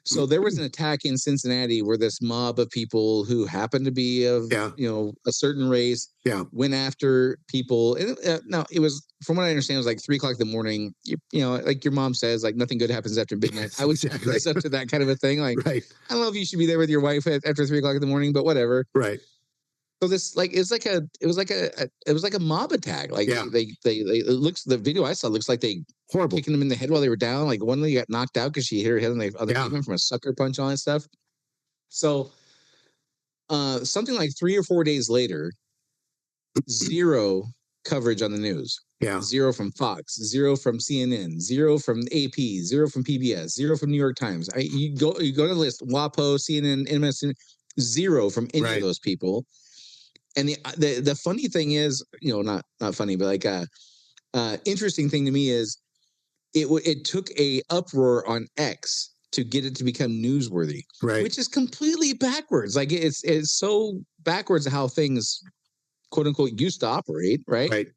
So there was an attack in Cincinnati where this mob of people who happened to be of a certain race went after people. And, now it was, from what I understand, it was like 3:00 in the morning. Like your mom says, nothing good happens after midnight. I was up to that kind of a thing. I don't know if you should be there with your wife after 3:00 in the morning, but whatever. Right. So this it was like a mob attack. The video I saw looks like they horrible kicking them in the head while they were down. One lady got knocked out because she hit her head on the pavement from a sucker punch on and stuff. So something like 3 or 4 days later, zero coverage on the news. Yeah. 0 from Fox, 0 from CNN, 0 from AP, 0 from PBS, 0 from New York Times. You go to the list, WAPO, CNN, MSN, 0 from any of those people. And the funny thing is, not funny, but like interesting thing to me is it took a uproar on X to get it to become newsworthy, which is completely backwards. Like it's so backwards how things, quote unquote, used to operate, right?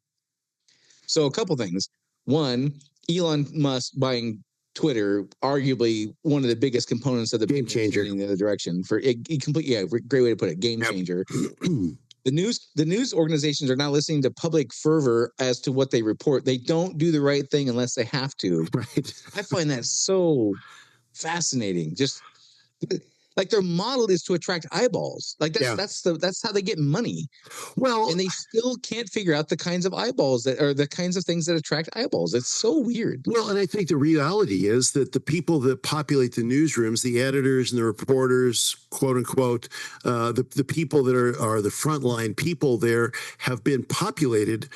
So a couple things. One, Elon Musk buying Twitter, arguably one of the biggest components of the game changer in the other direction. Great way to put it, game changer. The news organizations are now listening to public fervor as to what they report. They don't do the right thing unless they have to. Right. I find that so fascinating. Just like their model is to attract eyeballs. Like that's how they get money. Well, and they still can't figure out the kinds of eyeballs that are the kinds of things that attract eyeballs. It's so weird. Well, and I think the reality is that the people that populate the newsrooms, the editors and the reporters, quote unquote, the people that are the frontline people there have been populated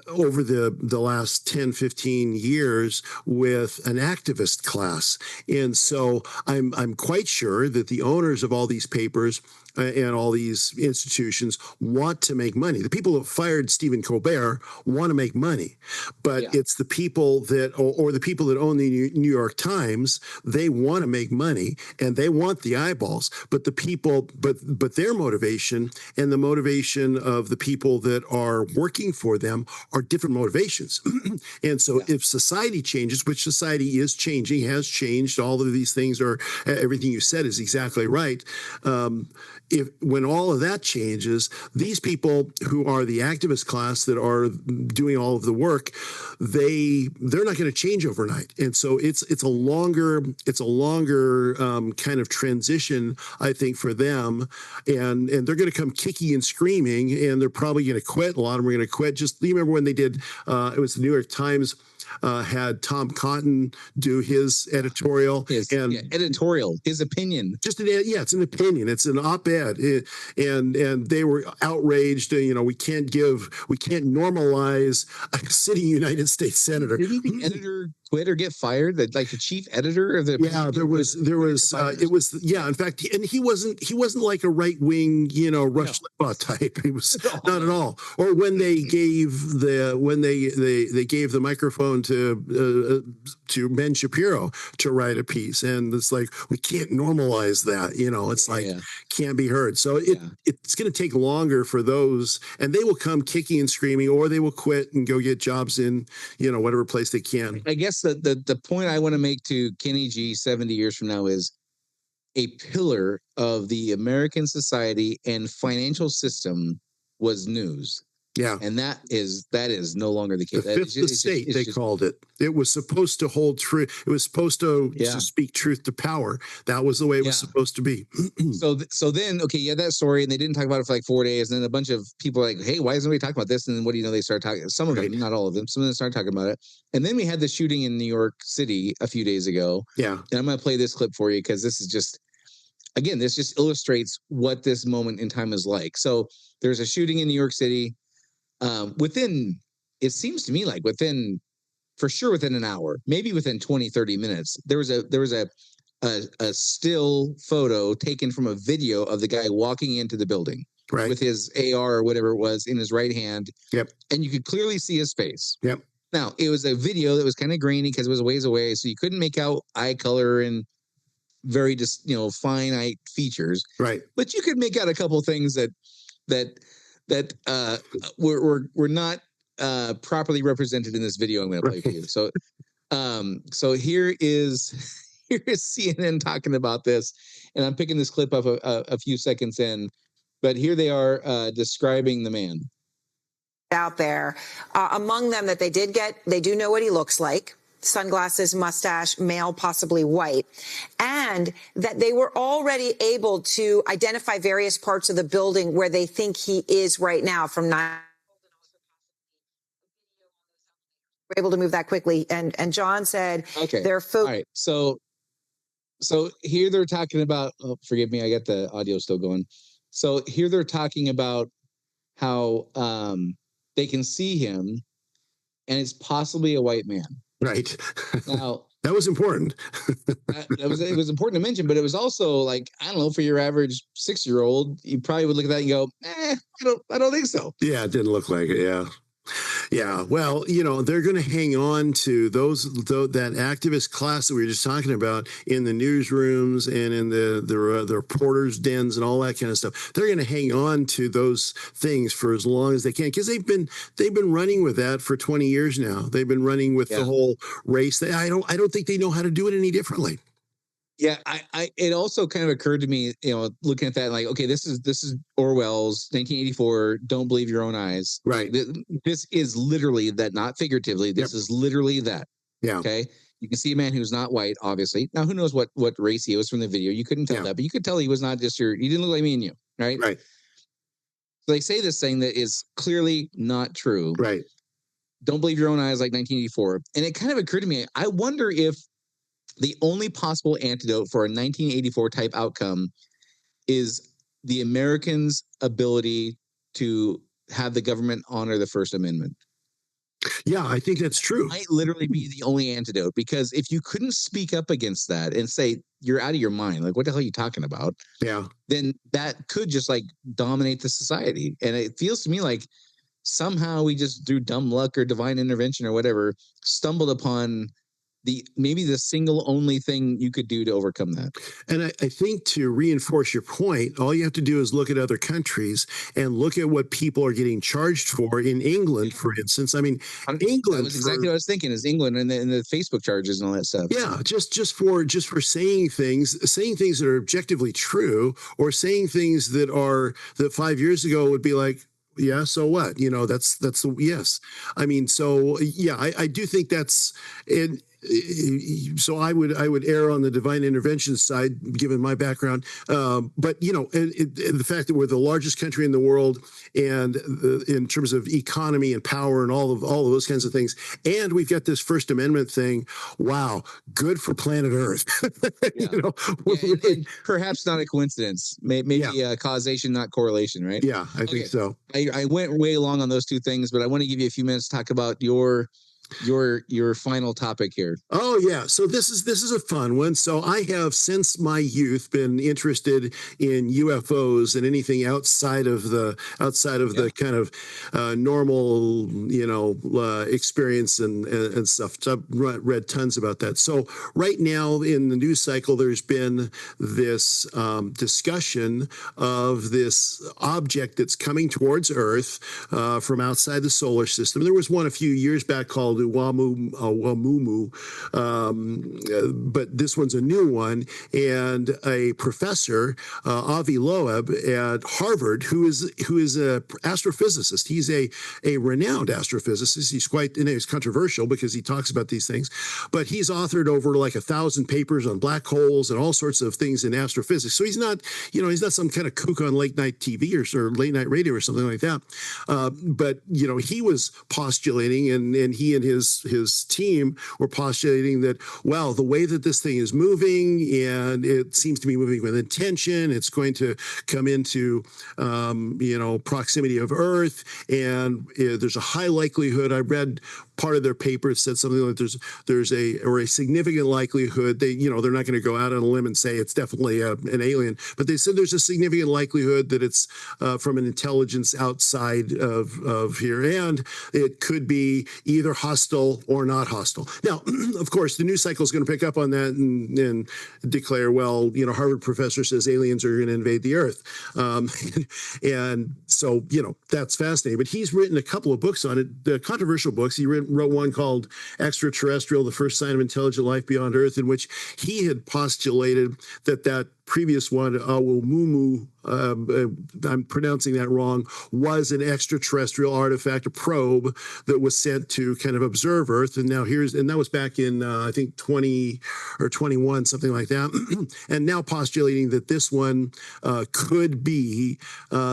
over the last 10, 15 years with an activist class. And so I'm quite sure that the owners of all these papers and all these institutions want to make money. The people that fired Stephen Colbert want to make money, but it's the people that, or the people that own the New York Times, they want to make money and they want the eyeballs. But the people, but their motivation and the motivation of the people that are working for them are different motivations. And so if society changes, which society is changing, has changed, all of these things are, everything you said is exactly right. When all of that changes, these people who are the activist class that are doing all of the work, they're not going to change overnight, and so it's a longer kind of transition, I think, for them, and they're going to come kicking and screaming, and they're probably going to quit. A lot of them are going to quit. Just you remember when they did? It was the New York Times. Had Tom Cotton do his editorial, his opinion. Just it's an opinion. It's an op-ed, and they were outraged. We can't normalize a sitting United States senator. Did the editor quit or get fired? Like the chief editor of the there was in fact, and he wasn't like a right wing Rush Limbaugh type. He was not at all. Or when they gave they gave the microphone to Ben Shapiro to write a piece, and it's like we can't normalize that. It's like can't be heard. So it's going to take longer for those, and they will come kicking and screaming, or they will quit and go get jobs in whatever place they can. I guess the point I want to make to Kenny G 70 years from now is a pillar of the American society and financial system was news. Yeah. And that is no longer the case. The fifth estate, they called it. It was supposed to hold true. It was supposed to speak truth to power. That was the way it was supposed to be. So then, that story, and they didn't talk about it for like 4 days. And then a bunch of people were like, hey, why isn't nobody talking about this? And then what do you know? They started talking. Some of them, not all of them. Some of them started talking about it. And then we had the shooting in New York City a few days ago. Yeah. And I'm going to play this clip for you because this is just, again, this just illustrates what this moment in time is like. So there's a shooting in New York City. It seems to me like within an hour, maybe within 20, 30 minutes, there was a still photo taken from a video of the guy walking into the building with his AR or whatever it was in his right hand. Yep. And you could clearly see his face. Yep. Now it was a video that was kind of grainy because it was a ways away. So you couldn't make out eye color and very just, finite features. Right. But you could make out a couple things that were not properly represented in this video I'm going to play for you. So here is CNN talking about this, and I'm picking this clip up a few seconds in, but here they are describing the man out there. Among them that they do know what he looks like. Sunglasses, mustache, male, possibly white, and that they were already able to identify various parts of the building where they think he is right now from 9. We're able to move that quickly. And John said, they're all right. So here they're talking about, forgive me, I got the audio still going. So here they're talking about how they can see him, and it's possibly a white man. Right. Now, that was important. it was important to mention, but it was also like, I don't know, for your average 6-year-old, you probably would look at that and go, I don't think so. Yeah, it didn't look like it. Yeah. Yeah, well, they're going to hang on to that activist class that we were just talking about in the newsrooms and in the reporters' dens and all that kind of stuff. They're going to hang on to those things for as long as they can, because they've been running with that for 20 years now. They've been running with the whole race. I don't think they know how to do it any differently. Yeah, it also kind of occurred to me, looking at that, like, okay, this is Orwell's 1984. Don't believe your own eyes. Right. This is literally that, not figuratively. This is literally that. Yeah. Okay. You can see a man who's not white, obviously. Now, who knows what race he was from the video? You couldn't tell that, but you could tell he was not just he didn't look like me and you, right? Right. So they say this thing that is clearly not true. Right. Don't believe your own eyes, like 1984. And it kind of occurred to me, I wonder if the only possible antidote for a 1984 type outcome is the Americans' ability to have the government honor the First Amendment. Yeah, I think that's true. Might literally be the only antidote, because if you couldn't speak up against that and say you're out of your mind, like, what the hell are you talking about? Yeah. Then that could just like dominate the society. And it feels to me like somehow we just, through dumb luck or divine intervention or whatever, stumbled upon maybe the single only thing you could do to overcome that. And I think, to reinforce your point, all you have to do is look at other countries and look at what people are getting charged for in England, for instance. I mean, England. That was exactly what I was thinking, is England and the Facebook charges and all that stuff. Yeah, just for saying things that are objectively true, or saying things that 5 years ago would be like, yeah, so what? That's yes. I mean, so yeah, I do think that's it. So I would err on the divine intervention side, given my background. But the fact that we're the largest country in the world, and in terms of economy and power and all of those kinds of things, and we've got this First Amendment thing. Wow, good for planet Earth. And perhaps not a coincidence. Maybe causation, not correlation, right? Yeah, I think so. I went way long on those two things, but I want to give you a few minutes to talk about your final topic here. Oh yeah, so this is a fun one. So I have, since my youth, been interested in UFOs and anything outside of the kind of normal experience and stuff. So I've read tons about that. So right now in the news cycle, there's been this discussion of this object that's coming towards Earth from outside the solar system. There was one a few years back called Oumuamua, but this one's a new one. And a professor, Avi Loeb at Harvard, who is an astrophysicist. He's a renowned astrophysicist. He's controversial because he talks about these things, but he's authored over like 1,000 papers on black holes and all sorts of things in astrophysics. So he's not some kind of kook on late night TV or late night radio or something like that. But he was postulating, and he and his team were postulating that, well, the way that this thing is moving, and it seems to be moving with intention, it's going to come into proximity of Earth, and there's a high likelihood. I read part of their paper said something like there's a significant likelihood. They're not going to go out on a limb and say it's definitely an alien, but they said there's a significant likelihood that it's from an intelligence outside of here, and it could be either hostile or not hostile. Now, of course, the news cycle is going to pick up on that and declare, well, Harvard professor says aliens are going to invade the Earth, and so that's fascinating. But he's written a couple of books on it, the controversial books. He wrote one called Extraterrestrial: The First Sign of Intelligent Life Beyond Earth, in which he had postulated that previous one, Oumuamua, I'm pronouncing that wrong, was an extraterrestrial artifact, a probe that was sent to kind of observe Earth. And that was back in, I think 20 or 21, something like that. And now postulating that this one could be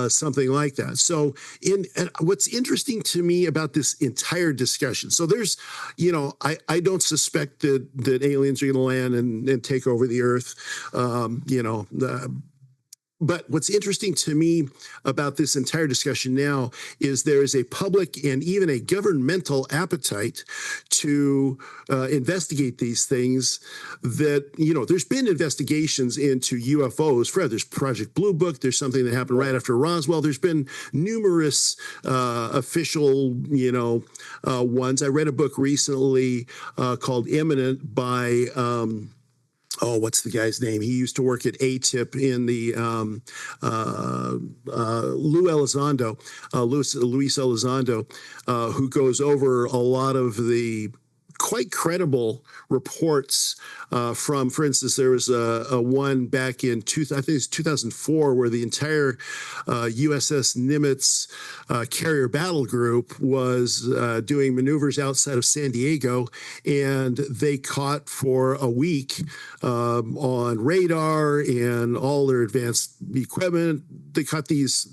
something like that. So and what's interesting to me about this entire discussion, so there's, I don't suspect that aliens are going to land and take over the Earth, But what's interesting to me about this entire discussion now is there is a public and even a governmental appetite to investigate these things. That, there's been investigations into UFOs forever. There's Project Blue Book. There's something that happened right after Roswell. There's been numerous official, ones. I read a book recently called Imminent by what's the guy's name? He used to work at ATIP in the Luis Elizondo, who goes over a lot of the quite credible reports from, for instance, there was a one back in I think it's 2004, where the entire USS Nimitz carrier battle group was doing maneuvers outside of San Diego, and they caught for a week on radar and all their advanced equipment. They caught these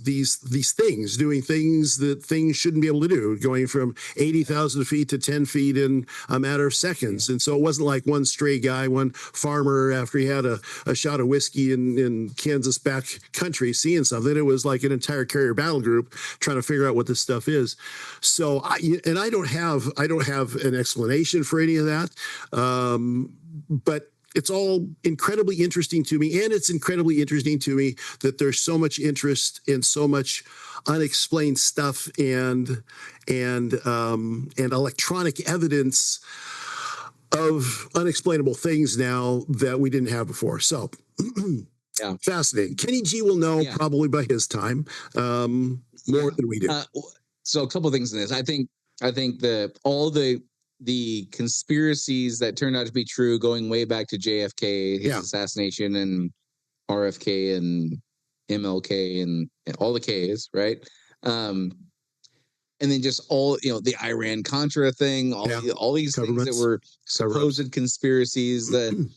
things doing things that things shouldn't be able to do, going from 80,000 feet to 10 feet in a matter of seconds. And so it wasn't like one stray guy, one farmer, after he had a shot of whiskey in Kansas back country seeing something. It was like an entire carrier battle group trying to figure out what this stuff is. So I don't have an explanation for any of that. But it's all incredibly interesting to me, and it's incredibly interesting to me that there's so much interest in so much unexplained stuff and electronic evidence of unexplainable things now that we didn't have before. So Yeah. fascinating. Kenny G will know probably by his time more than we do. So a couple of things in this. I think all the conspiracies that turned out to be true, going way back to JFK, his assassination, and RFK and MLK and all the Ks, right? And then just all, the Iran Contra thing, all these things that were supposed conspiracies, the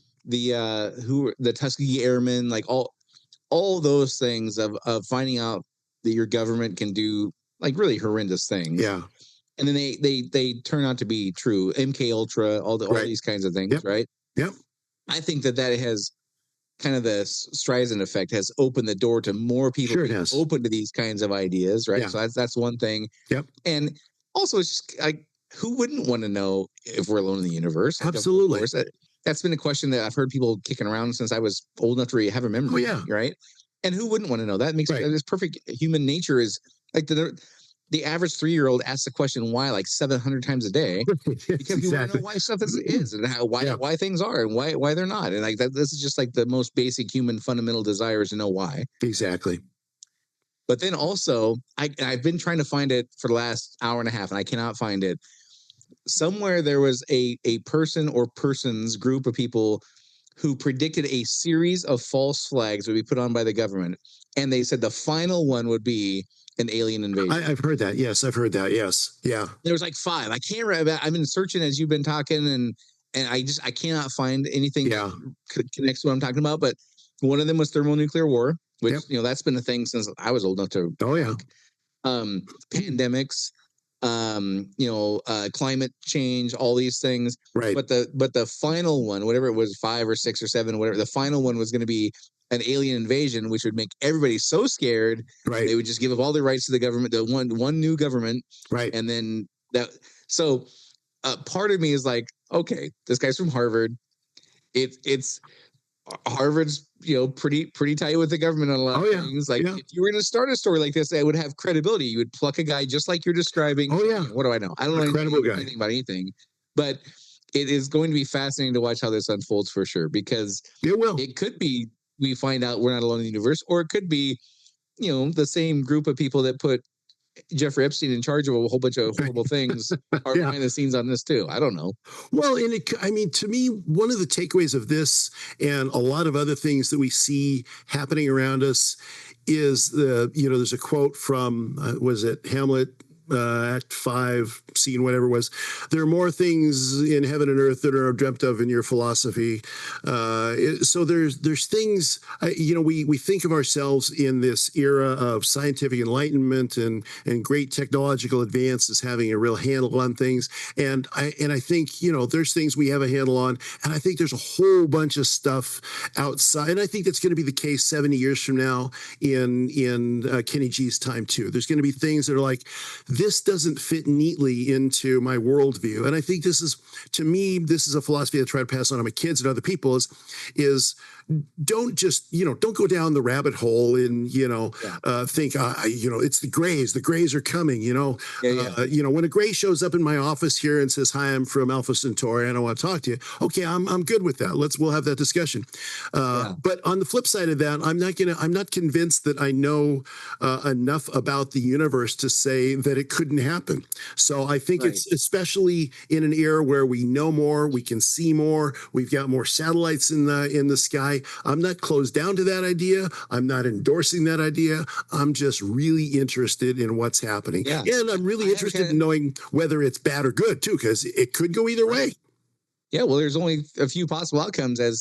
Tuskegee Airmen, like all those things of finding out that your government can do like really horrendous things. Yeah. And then they turn out to be true. MK Ultra, all these kinds of things, right? Yep. I think that has kind of the Streisand effect, has opened the door to more people being open to these kinds of ideas, right? Yeah. So that's one thing. Yep. And also, it's just like, who wouldn't want to know if we're alone in the universe? Absolutely. Of course, that's been a question that I've heard people kicking around since I was old enough to have a memory. Oh, yeah. Right. And who wouldn't want to know? That makes this perfect. Human nature is like the average 3-year-old asks the question why like 700 times a day, because you want to know why stuff is and why things are and why they're not. And like this is just like the most basic human fundamental desire is to know why. Exactly. But then also, I've been trying to find it for the last hour and a half, and I cannot find it. Somewhere there was a person or persons group of people who predicted a series of false flags would be put on by the government. And they said the final one would be an alien invasion. I've heard that. Yes, I've heard that. Yes. Yeah. There was like 5. I can't remember. I've been searching as you've been talking, and I cannot find anything that connects to what I'm talking about. But one of them was thermonuclear war, which, that's been a thing since I was old enough to. Oh, yeah. Pandemics, climate change, all these things. Right. But the final one, whatever it was, 5 or 6 or 7, whatever, the final one was going to be an alien invasion, which would make everybody so scared. Right. They would just give up all their rights to the government, the one new government. Right. And then so part of me is like, okay, this guy's from Harvard. It's Harvard's, pretty tight with the government on a lot of things. Like, if you were going to start a story like this, that would have credibility. You would pluck a guy just like you're describing. Oh, yeah. What do I know? I don't know anything about anything. But it is going to be fascinating to watch how this unfolds for sure, because it could be we find out we're not alone in the universe, or it could be, the same group of people that put Jeffrey Epstein in charge of a whole bunch of horrible things are behind the scenes on this too. I don't know. Well, and to me, one of the takeaways of this and a lot of other things that we see happening around us is there's a quote from, was it Hamlet? Act 5, scene whatever it was. There are more things in heaven and earth that are dreamt of in your philosophy. So there's things, we think of ourselves in this era of scientific enlightenment and great technological advances having a real handle on things. And I think, there's things we have a handle on. And I think there's a whole bunch of stuff outside. And I think that's going to be the case 70 years from now in Kenny G's time too. There's going to be things that are like, this doesn't fit neatly into my worldview. And I think this is a philosophy I try to pass on to my kids and other people is don't just, don't go down the rabbit hole and, think, it's the Greys are coming, when a Grey shows up in my office here and says, hi, I'm from Alpha Centauri and I want to talk to you. Okay, I'm good with that. We'll have that discussion. But on the flip side of that, I'm not convinced that I know enough about the universe to say that it couldn't happen. So I think it's especially in an era where we know more, we can see more, we've got more satellites in the sky. I'm not closed down to that idea. I'm not endorsing that idea. I'm just really interested in what's happening. Yeah. And I'm really interested in knowing whether it's bad or good too, because it could go either way. Yeah, well, there's only a few possible outcomes. Who's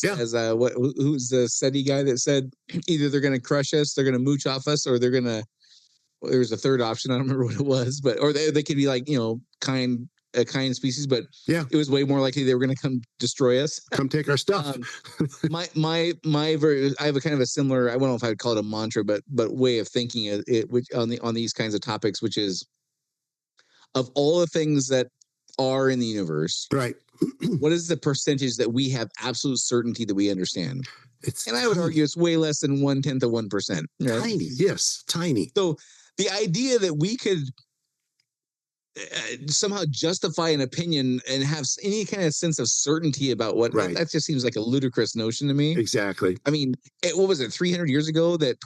the SETI guy that said either they're going to crush us, they're going to mooch off us, or they're going to. Well, there was a third option. I don't remember what it was, or they could be like a kind species, but it was way more likely they were going to come destroy us, come take our stuff. I have a kind of a similar, I don't know if I would call it a mantra, but way of thinking it which on these kinds of topics, which is of all the things that are in the universe, right? What is the percentage that we have absolute certainty that we understand? And I would argue it's way less than 0.1% of 1%. Right? Tiny, yes, tiny. So the idea that we could somehow justify an opinion and have any kind of sense of certainty about that just seems like a ludicrous notion to me. Exactly. I mean, what was it, 300 years ago that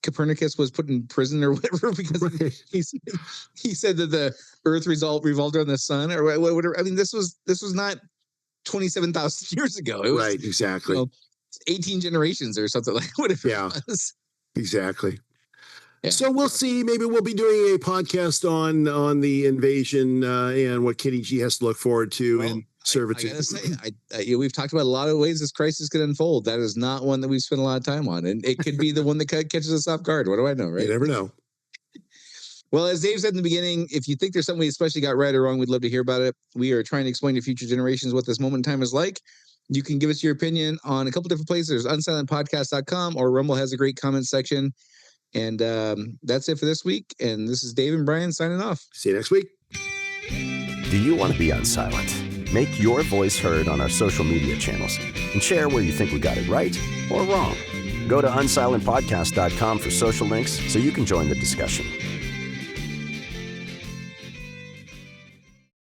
Copernicus was put in prison or whatever because he said that the Earth revolved around the sun or whatever. I mean, this was not 27,000 years ago. It was, right. Exactly. 18 generations or something like whatever it was. Exactly. Yeah. So we'll see. Maybe we'll be doing a podcast on the invasion and what Kenny G has to look forward to in servitude. I gotta say, we've talked about a lot of ways this crisis could unfold. That is not one that we've spent a lot of time on, and it could be the one that catches us off guard. What do I know, right? You never know. Well, as Dave said in the beginning, if you think there's something we especially got right or wrong, we'd love to hear about it. We are trying to explain to future generations what this moment in time is like. You can give us your opinion on a couple different places. There's unsilentpodcast.com, or Rumble has a great comment section. And that's it for this week. And this is Dave and Brian signing off. See you next week. Do you want to be unsilent? Make your voice heard on our social media channels and share where you think we got it right or wrong. Go to unsilentpodcast.com for social links so you can join the discussion.